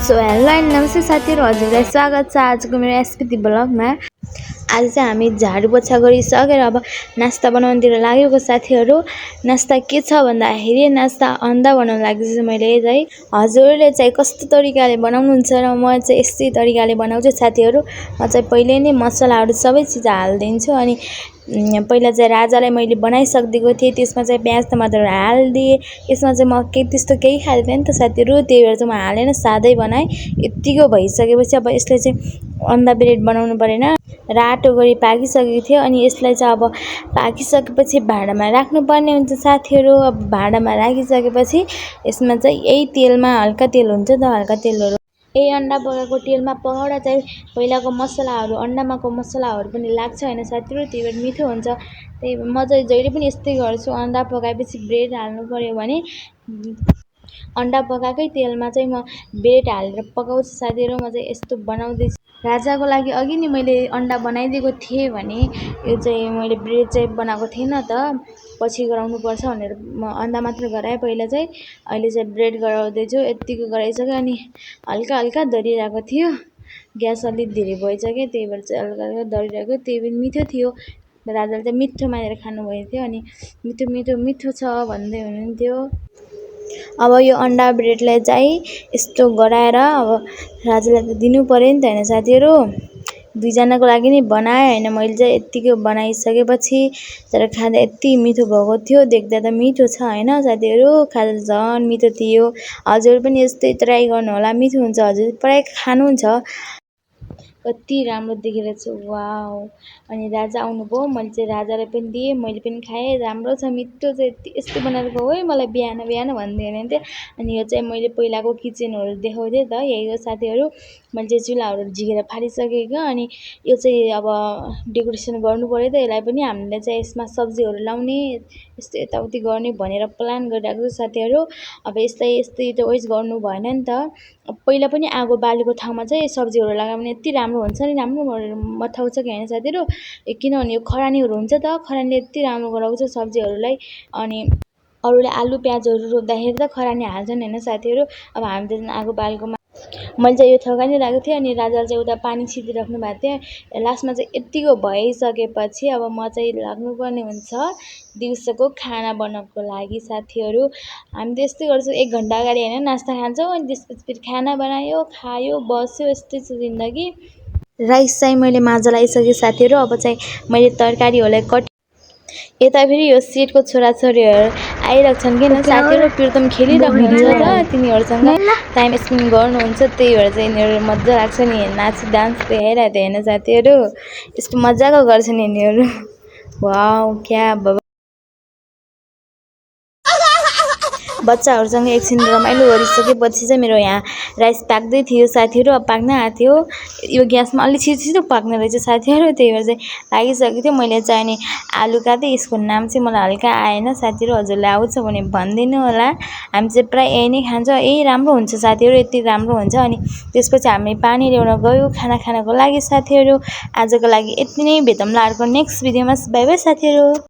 So hello and नमस्ते साथीहरु, हजुरलाई स्वागत छ आजको मेरो एसपीटी ब्लगमा। आज चाहिँ हामी झाडु पोछा गरिसकेर अब नास्ता बनाउनतिर लागेको साथीहरु। नास्ता के छ भन्दाखेरि नास्ता अन्डा बनाउन लाग्दैछु मैले चाहिँ। हजुरले चाहिँ कस्तो तरिकाले बनाउनुहुन्छ र म चाहिँ यस्तै तरिकाले बनाउँछु साथीहरु। म चाहिँ पहिले नै मसलाहरु सबै चीज हाल्दिन्छु अनि पहिला चाहिँ राजालाई मैले बनाइसक्दिएको थिएँ। त्यसमा चाहिँ प्याज टमाटर हाल्दिए। यसमा चाहिँ म त्यस्तो केही खाँदैन नि त साथीहरु, त्यही भएर चाहिँ म हालेन, सादै बनाए। यतिको भइसकेपछि अब यसले चाहिँ अन्डा ब्रेड बनाउनु परेन। रातो गरी पाकिसकेको थियो अनि यसलाई चाहिँ अब पाकिसकेपछि भाँडामा राख्नुपर्ने हुन्छ साथीहरु। अब भाँडामा राखिसकेपछि यसमा चाहिँ यही तेलमा हल्का तेल हुन्छ त, हल्का तेलहरु यही अन्डा पकाएको तेलमा पकाएर चाहिँ पहिलाको मसलाहरु, अन्डामाको मसलाहरु पनि लाग्छ हैन साथीहरु, त्यही भएर मिठो हुन्छ। त्यही म चाहिँ जहिले पनि यस्तै गर्छु। अन्डा पकाएपछि ब्रेड हाल्नु पर्यो भने अन्डा पकाएकै तेलमा चाहिँ म ब्रेड हालेर पकाउँछु साथीहरु। म चाहिँ यस्तो बनाउँदै छु। राजाको लागि अघि नै मैले अन्डा बनाइदिएको थिएँ भने यो चाहिँ मैले ब्रेड चाहिँ बनाएको थिएन त, पछि गराउनु पर्छ भनेर म अन्डा मात्र गराएँ पहिला चाहिँ। अहिले चाहिँ ब्रेड गराउँदै छु। यतिको गराइसक्यो अनि हल्का हल्का दरिरहेको थियो। ग्यास अलि धेरै भइसक्यो, त्यही भएर चाहिँ हल्का हल्का दरिरहेको, त्यही पनि मिठो थियो। राजाले चाहिँ मिठो मानेर खानुभएको थियो अनि मिठो छ भन्दै हुनुहुन्थ्यो। अब यो अन्डा ब्रेडलाई चाहिँ यस्तो गराएर अब राजालाई त दिनु पर्यो नि त हैन साथीहरु। दुईजनाको लागि नै बनाए हैन मैले चाहिँ। यतिको बनाइसकेपछि तर खाँदा यति मिठो भएको थियो। देख्दा त मिठो छ हैन साथीहरु, खाँदा झन् मिठो थियो। हजुर पनि यस्तै ट्राई गर्नु होला, मिठो हुन्छ। हजुर प्राय खानुहुन्छ। कति राम्रो देखेर चाहिँ वाउ। अनि राजा आउनुभयो, मैले चाहिँ राजालाई पनि दिएँ, मैले पनि खाएँ। राम्रो छ, मिठो छ। यस्तो बनाएर खाऊ है मलाई बिहान बिहान भन्दै हुनुहुन्थ्यो। अनि यो चाहिँ मैले पहिलाको किचनहरु देखाउँथे त, यही हो साथीहरु। मैले चाहिँ चुल्हाहरु झिकेर फालिसकेको अनि यो चाहिँ अब डेकोरेसन गर्नु पर्यो त। यसलाई पनि हामीले चाहिँ यसमा सब्जीहरु लाउने, यस्तो यताउति गर्ने भनेर प्लान गरिरहेको छ साथीहरु। अब यस्तै त वेस्ट गर्नु भएन नि त। पहिला पनि आगो बालेको ठाउँमा चाहिँ सब्जीहरु लगायो भने यति राम्रो हुन्छ नि, राम्रो मथाउँछ कि हैन साथीहरु। किनभने यो खरानीहरु हुन्छ त, खरानीले यति राम्रो गराउँछ सब्जीहरुलाई। अनि अरूले आलु प्याजहरु रोप्दाखेरि त खरानी हाल्छन् हैन साथीहरु। अब हामी त आगो बालेकोमा मैले चाहिँ यो थगानी राखेको थिएँ अनि राजाले चाहिँ उता पानी छिटिराख्नु भएको थियो। लास्टमा चाहिँ यतिको भइसकेपछि अब म चाहिँ लाग्नुपर्ने हुन्छ दिउँसोको खाना बनाउनको लागि साथीहरु। हामी त यस्तै गर्छौँ, 1 घण्टा अगाडि हैन नास्ता खान्छौँ अनि त्यसपछि फेरि खाना बनायो, खायो, बस्यो, यस्तै छ जिन्दगी। राइस चाहिँ मैले माझा लगाइसकेँ साथीहरु। अब चाहिँ मैले तरकारीहरुलाई यता फेरि यो सेटको छोराछोरीहरु आइरहेको छन् किन साथीहरु। प्रितम खेलिरहेको हुन्छ त, तिनीहरुसँग टाइम स्पेन्ड गर्नुहुन्छ। त्यही भएर चाहिँ यिनीहरु मजा लाग्छ नि, नाच डान्स देखाइरहेको थियो हैन साथीहरु। यस्तो मजाको गर्छन् यिनीहरु। वाउ क्या बच्चाहरुसँग एकछिन रमाइलो गरिसकेपछि चाहिँ मेरो यहाँ राइस पाक्दै थियो साथीहरु। अब पाक्न आँट्यो। यो ग्यासमा अलि छिटो पाक्ने रहेछ साथीहरु, त्यही भएर चाहिँ पाकिसकेको थियो। मैले चाहिँ अनि आलु काटेँ, यसको नाम चाहिँ मलाई हल्का आएन साथीहरु। हजुरले आउँछ भने भनिदिनु होला। हामी चाहिँ प्राय यही नै खान्छ, यही राम्रो हुन्छ साथीहरु, यति राम्रो हुन्छ। अनि त्यसपछि हामी पानी ल्याउन गयो खाना खानको लागि साथीहरु। आजको लागि यति नै, भेटौँला अर्को नेक्स्ट भिडियोमा। बाइ बाइ साथीहरु।